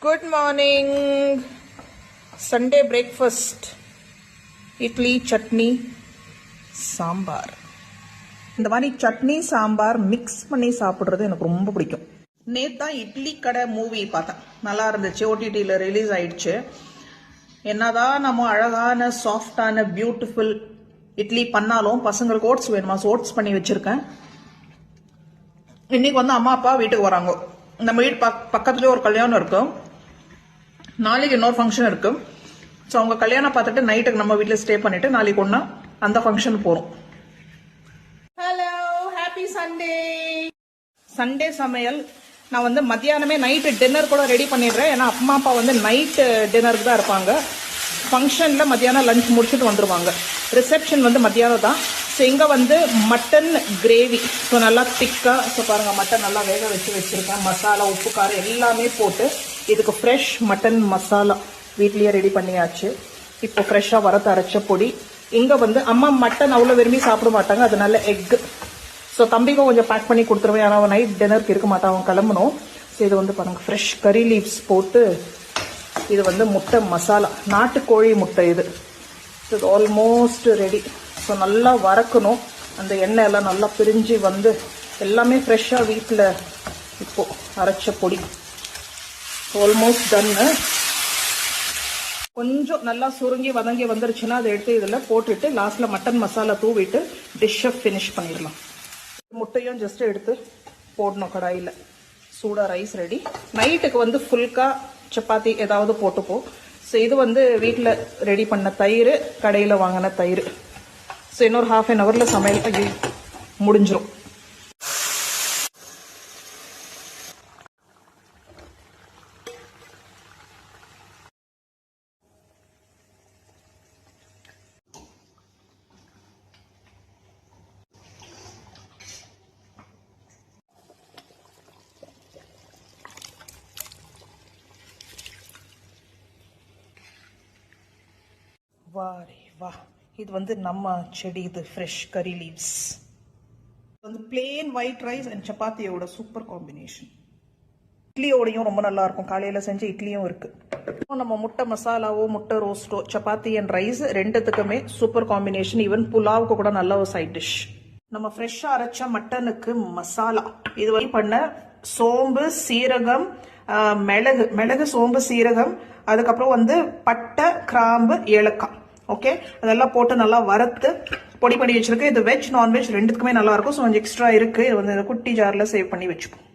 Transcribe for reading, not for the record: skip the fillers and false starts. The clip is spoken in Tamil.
Good morning. Sunday breakfast. Idli chutney sambar. இந்த மாதிரி சட்னி சாம்பார் மிக்ஸ் பண்ணி சாப்பிட்றது எனக்கு ரொம்ப பிடிக்கும். நேற்று தான் இட்லி கடை மூவி பார்த்தேன், நல்லா இருந்துச்சு. ஓடிடியில் ரிலீஸ் ஆயிடுச்சு. என்னதான் நம்ம அழகான சாஃப்டான பியூட்டிஃபுல் இட்லி பண்ணாலும் பசங்களுக்கு ஓட்ஸ் வேணுமா, ஓட்ஸ் பண்ணி வச்சிருக்கேன். இன்னைக்கு வந்து அம்மா அப்பா வீட்டுக்கு வராங்க. நம்ம வீட்டு பக்கத்துலேயே ஒரு கல்யாணம் இருக்கும், நாளைக்கு இன்னொரு ஃபங்க்ஷன் இருக்கு. ஸோ அவங்க கல்யாணம் பார்த்துட்டு நைட்டுக்கு நம்ம வீட்டில் ஸ்டே பண்ணிட்டு நாளைக்கு ஒன்றா அந்த ஃபங்க்ஷன் போகிறோம். Hello, happy Sunday. சண்டே சமையல் நான் வந்து மத்தியானமே நைட்டு டின்னர் கூட ரெடி பண்ணிடுறேன். ஏன்னா அம்மா அப்பா வந்து நைட்டு டின்னருக்கு தான் இருப்பாங்க. ஃபங்க்ஷனில் மத்தியானம் லஞ்ச் முடிச்சுட்டு வந்துடுவாங்க. ரிசப்ஷன் வந்து மத்தியானம் தான். ஸோ இங்கே வந்து மட்டன் கிரேவி. ஸோ நல்லா திக்காக, ஸோ பாருங்கள் மட்டன் நல்லா வேக வச்சுருக்கேன். மசாலா உப்பு காரம் எல்லாமே போட்டு இதுக்கு ஃப்ரெஷ் மட்டன் மசாலா வீட்லேயே ரெடி பண்ணியாச்சு. இப்போ ஃப்ரெஷ்ஷாக வரத்து அரைச்ச பொடி. இங்கே வந்து அம்மா மட்டன் அவ்வளோ விரும்பி சாப்பிட மாட்டாங்க, அதனால எக்கு. ஸோ தம்பிக்கும் கொஞ்சம் பேக் பண்ணி கொடுத்துருவேன், ஏன்னா அவன் நைட் டின்னருக்கு இருக்க மாட்டான், அவன் கிளம்பணும். ஸோ இது வந்து பாருங்கள் ஃப்ரெஷ் கறி லீவ்ஸ் போட்டு, இது வந்து முட்டை மசாலா, நாட்டுக்கோழி முட்டை இது. இது ஆல்மோஸ்ட் ரெடி. ஸோ நல்லா வறக்கணும், அந்த எண்ணெய் எல்லாம் நல்லா பிரிஞ்சு வந்து எல்லாமே ஃப்ரெஷ்ஷாக வீட்டில் இப்போது அரைச்ச பொடி. ஆல்மோஸ்ட் டன்னு. கொஞ்சம் நல்லா சுருங்கி வதங்கி வந்துருச்சுன்னா அதை எடுத்து இதில் போட்டுட்டு லாஸ்ட்டில் மட்டன் மசாலா தூவிட்டு டிஷ்ஷை ஃபினிஷ் பண்ணிடலாம். முட்டையும் ஜஸ்ட் எடுத்து போடணும் கடாயில். சூடாக ரைஸ் ரெடி. நைட்டுக்கு வந்து ஃபுல்கா சப்பாத்தி ஏதாவது போட்டுப்போம். ஸோ இது வந்து வீட்டில் ரெடி பண்ண தயிர், கடையில் வாங்கின தயிர். ஸோ இன்னொரு ½ an hourல சமையல் முடிஞ்சிடும். வாரே வா, இது வந்து நம்ம செடி, இது ஃப்ரெஷ் கறி லீவ்ஸ். வந்து பிளேன் ஒயிட் ரைஸ் அண்ட் சப்பாத்தியோட சூப்பர் காம்பினேஷன். இட்லியோடையும் ரொம்ப நல்லா இருக்கும். காலையில் செஞ்ச இட்லியும் இருக்கு. நம்ம முட்டை மசாலாவோ முட்டை ரோஸ்டோ சப்பாத்தி அண்ட் ரைஸ் ரெண்டுத்துக்குமே சூப்பர் காம்பினேஷன். ஈவன் புலாவுக்கு கூட நல்ல ஒரு சைட் டிஷ். நம்ம ஃப்ரெஷ்ஷாக அரைச்ச மட்டனுக்கு மசாலா இது வந்து பண்ண சோம்பு சீரகம் மிளகு சோம்பு சீரகம், அதுக்கப்புறம் வந்து பட்டை கிராம்பு ஏலக்காய். ஓகே, அதெல்லாம் போட்டு நல்லா வறுத்து பொடி பண்ணி வச்சிருக்கு. இது வெஜ் நான்வெஜ் ரெண்டுத்துக்குமே நல்லா இருக்கும். ஸோ கொஞ்சம் எக்ஸ்ட்ரா இருக்கு. இது வந்து குட்டி ஜாரில் சேவ் பண்ணி வச்சுப்போம்.